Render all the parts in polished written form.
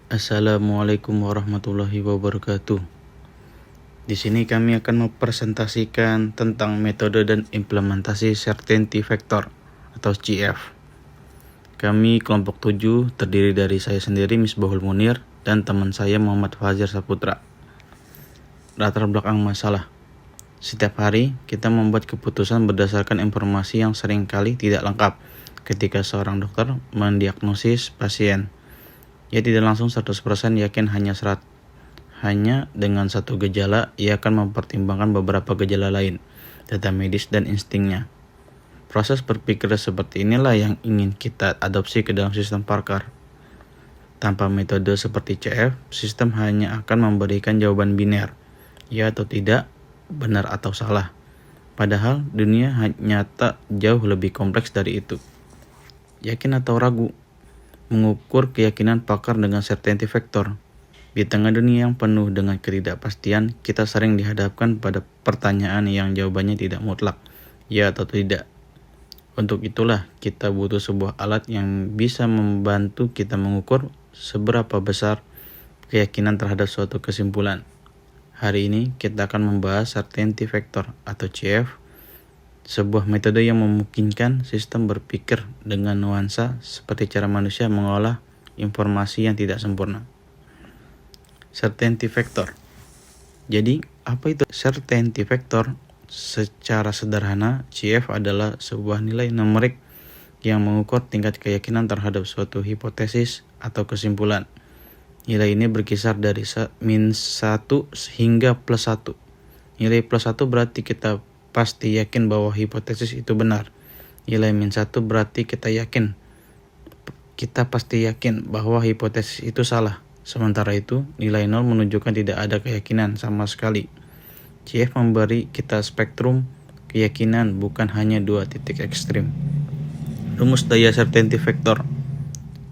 Assalamualaikum warahmatullahi wabarakatuh. Di sini kami akan mempresentasikan tentang metode dan implementasi Certainty Factor atau CF. Kami kelompok 7 terdiri dari saya sendiri Misbahul Munir dan teman saya Muhammad Fajar Saputra. Latar belakang masalah. Setiap hari kita membuat keputusan berdasarkan informasi yang seringkali tidak lengkap ketika seorang dokter mendiagnosis pasien. Ia tidak langsung 100% yakin hanya dengan satu gejala, ia akan mempertimbangkan beberapa gejala lain, data medis dan instingnya. Proses berpikir seperti inilah yang ingin kita adopsi ke dalam sistem Parker. Tanpa metode seperti CF, sistem hanya akan memberikan jawaban biner, ya atau tidak, benar atau salah. Padahal dunia nyata jauh lebih kompleks dari itu. Yakin atau ragu? Mengukur keyakinan pakar dengan certainty factor. Di tengah dunia yang penuh dengan ketidakpastian, kita sering dihadapkan pada pertanyaan yang jawabannya tidak mutlak, ya atau tidak. Untuk itulah kita butuh sebuah alat yang bisa membantu kita mengukur seberapa besar keyakinan terhadap suatu kesimpulan. Hari ini kita akan membahas certainty factor atau CF, sebuah metode yang memungkinkan sistem berpikir dengan nuansa seperti cara manusia mengolah informasi yang tidak sempurna. Certainty factor. Jadi, apa itu certainty factor? Secara sederhana, CF adalah sebuah nilai numerik yang mengukur tingkat keyakinan terhadap suatu hipotesis atau kesimpulan. Nilai ini berkisar dari -1 hingga +1. Nilai +1 berarti kita pasti yakin bahwa hipotesis itu benar. Nilai -1 berarti kita pasti yakin bahwa hipotesis itu salah. Sementara itu, nilai 0 menunjukkan tidak ada keyakinan sama sekali. CF memberi kita spektrum keyakinan, bukan hanya 2 titik ekstrim. Rumus daya certainty factor.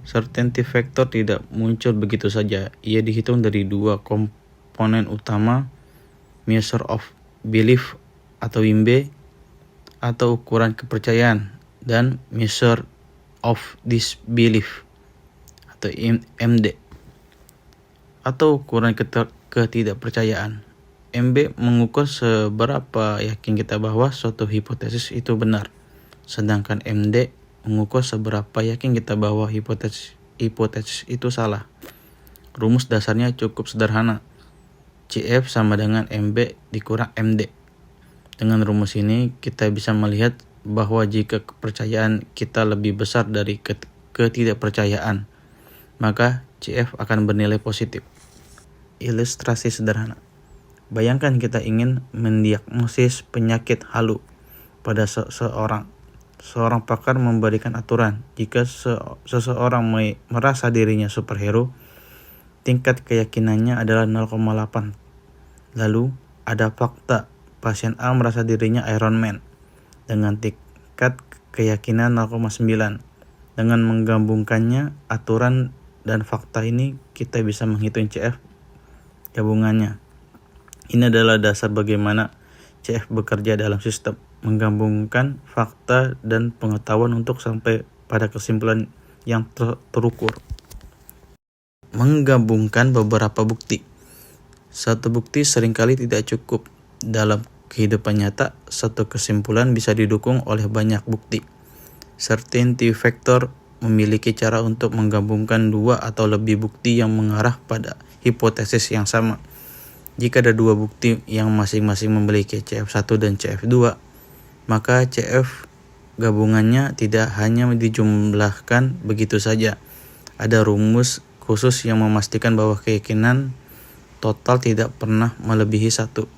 Certainty factor tidak muncul begitu saja. Ia dihitung dari 2 komponen utama, measure of belief atau WIMB atau ukuran kepercayaan, dan measure of disbelief atau MD atau ukuran ketidakpercayaan. MB mengukur seberapa yakin kita bahwa suatu hipotesis itu benar, sedangkan MD mengukur seberapa yakin kita bahwa hipotesis itu salah. Rumus dasarnya cukup sederhana. CF sama dengan MB dikurang MD. Dengan rumus ini, kita bisa melihat bahwa jika kepercayaan kita lebih besar dari ketidakpercayaan, maka CF akan bernilai positif. Ilustrasi sederhana. Bayangkan kita ingin mendiagnosis penyakit halu pada seseorang. Seorang pakar memberikan aturan, jika seseorang merasa dirinya superhero, tingkat keyakinannya adalah 0,8. Lalu, ada fakta. Pasien A merasa dirinya Iron Man dengan tingkat keyakinan 0,9. Dengan menggabungkannya, aturan dan fakta ini, kita bisa menghitung CF gabungannya. Ini adalah dasar bagaimana CF bekerja dalam sistem, menggabungkan fakta dan pengetahuan untuk sampai pada kesimpulan yang terukur. Menggabungkan beberapa bukti. Satu bukti seringkali tidak cukup. Dalam kehidupan nyata, satu kesimpulan bisa didukung oleh banyak bukti. Certainty factor memiliki cara untuk menggabungkan 2 atau lebih bukti yang mengarah pada hipotesis yang sama. Jika ada 2 bukti yang masing-masing memiliki CF1 dan CF2, maka CF gabungannya tidak hanya dijumlahkan begitu saja. Ada rumus khusus yang memastikan bahwa keyakinan total tidak pernah melebihi 1.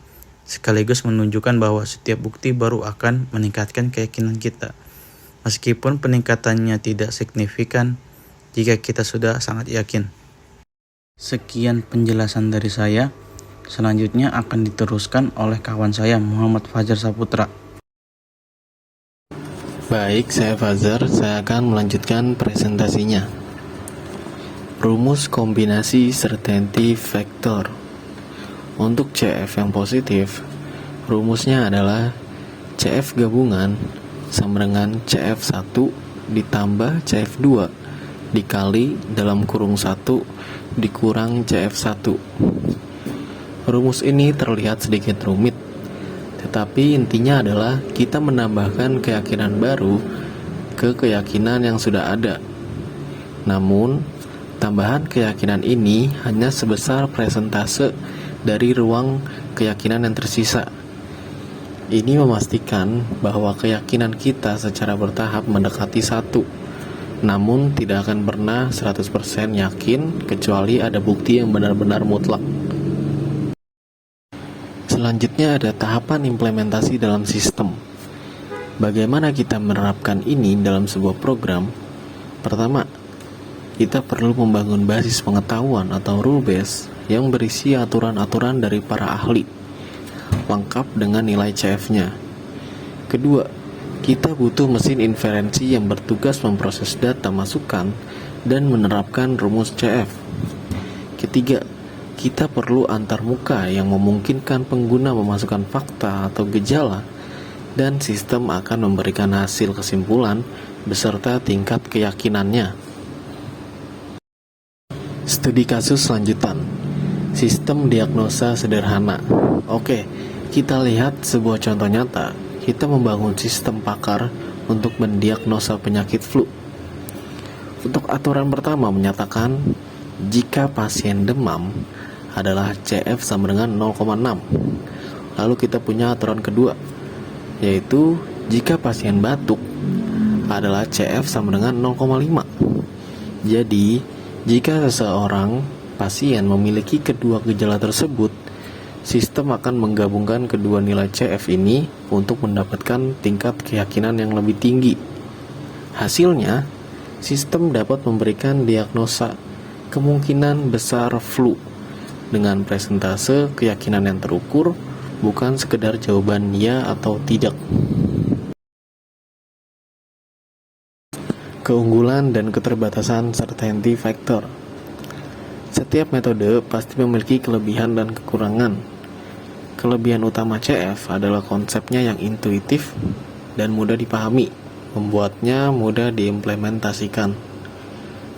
Sekaligus menunjukkan bahwa setiap bukti baru akan meningkatkan keyakinan kita, meskipun peningkatannya tidak signifikan jika kita sudah sangat yakin. Sekian penjelasan dari saya. Selanjutnya akan diteruskan oleh kawan saya Muhammad Fajar Saputra. Baik, saya Fajar. Saya akan melanjutkan presentasinya. Rumus kombinasi certainty factor. Untuk CF yang positif, rumusnya adalah CF gabungan sama dengan CF1 ditambah CF2 dikali dalam kurung 1 dikurang CF1. Rumus ini terlihat sedikit rumit, tetapi intinya adalah kita menambahkan keyakinan baru ke keyakinan yang sudah ada. Namun, tambahan keyakinan ini hanya sebesar persentase dari ruang keyakinan yang tersisa. Ini memastikan bahwa keyakinan kita secara bertahap mendekati 1, namun tidak akan pernah 100% yakin kecuali ada bukti yang benar-benar mutlak. Selanjutnya ada tahapan implementasi dalam sistem. Bagaimana kita menerapkan ini dalam sebuah program? Pertama, kita perlu membangun basis pengetahuan atau rule base yang berisi aturan-aturan dari para ahli, lengkap dengan nilai CF-nya. Kedua, kita butuh mesin inferensi yang bertugas memproses data masukan dan menerapkan rumus CF. Ketiga, kita perlu antarmuka yang memungkinkan pengguna memasukkan fakta atau gejala, dan sistem akan memberikan hasil kesimpulan beserta tingkat keyakinannya. Studi kasus lanjutan. Sistem diagnosa sederhana. Oke, kita lihat sebuah contoh nyata. Kita membangun sistem pakar untuk mendiagnosa penyakit flu. Untuk aturan pertama menyatakan jika pasien demam adalah CF sama dengan 0,6. Lalu kita punya aturan kedua, yaitu jika pasien batuk adalah CF sama dengan 0,5. Jadi, jika seseorang pasien memiliki kedua gejala tersebut, sistem akan menggabungkan kedua nilai CF ini untuk mendapatkan tingkat keyakinan yang lebih tinggi. Hasilnya, sistem dapat memberikan diagnosa kemungkinan besar flu dengan presentase keyakinan yang terukur, bukan sekedar jawaban ya atau tidak. Keunggulan dan keterbatasan certainty factor. Setiap metode pasti memiliki kelebihan dan kekurangan. Kelebihan utama CF adalah konsepnya yang intuitif dan mudah dipahami, membuatnya mudah diimplementasikan.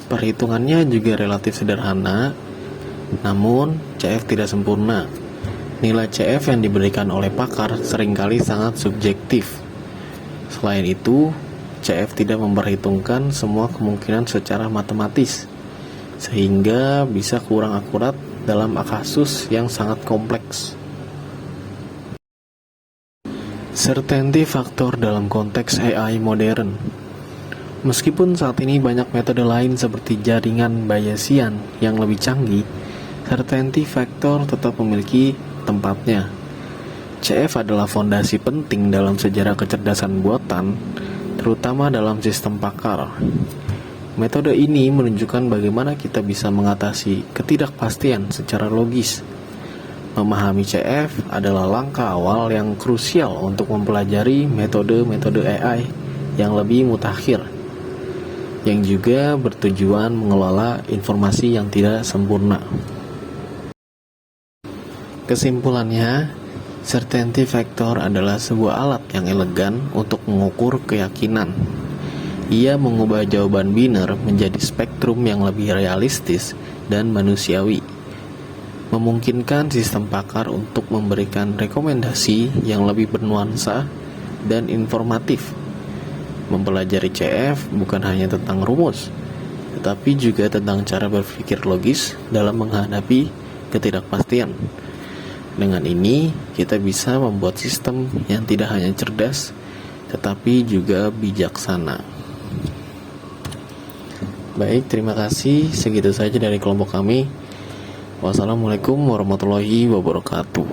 Perhitungannya juga relatif sederhana, namun CF tidak sempurna. Nilai CF yang diberikan oleh pakar seringkali sangat subjektif. Selain itu, CF tidak memperhitungkan semua kemungkinan secara matematis, sehingga bisa kurang akurat dalam kasus yang sangat kompleks. Certainty factor dalam konteks AI modern. Meskipun saat ini banyak metode lain seperti jaringan Bayesian yang lebih canggih, certainty factor tetap memiliki tempatnya. CF adalah fondasi penting dalam sejarah kecerdasan buatan, terutama dalam sistem pakar. Metode ini menunjukkan bagaimana kita bisa mengatasi ketidakpastian secara logis. Memahami CF adalah langkah awal yang krusial untuk mempelajari metode-metode AI yang lebih mutakhir, yang juga bertujuan mengelola informasi yang tidak sempurna. Kesimpulannya, certainty factor adalah sebuah alat yang elegan untuk mengukur keyakinan. Ia mengubah jawaban biner menjadi spektrum yang lebih realistis dan manusiawi, memungkinkan sistem pakar untuk memberikan rekomendasi yang lebih bernuansa dan informatif. Mempelajari CF bukan hanya tentang rumus, tetapi juga tentang cara berpikir logis dalam menghadapi ketidakpastian. Dengan ini, kita bisa membuat sistem yang tidak hanya cerdas, tetapi juga bijaksana. Baik, terima kasih. Segitu saja dari kelompok kami. Wassalamualaikum warahmatullahi wabarakatuh.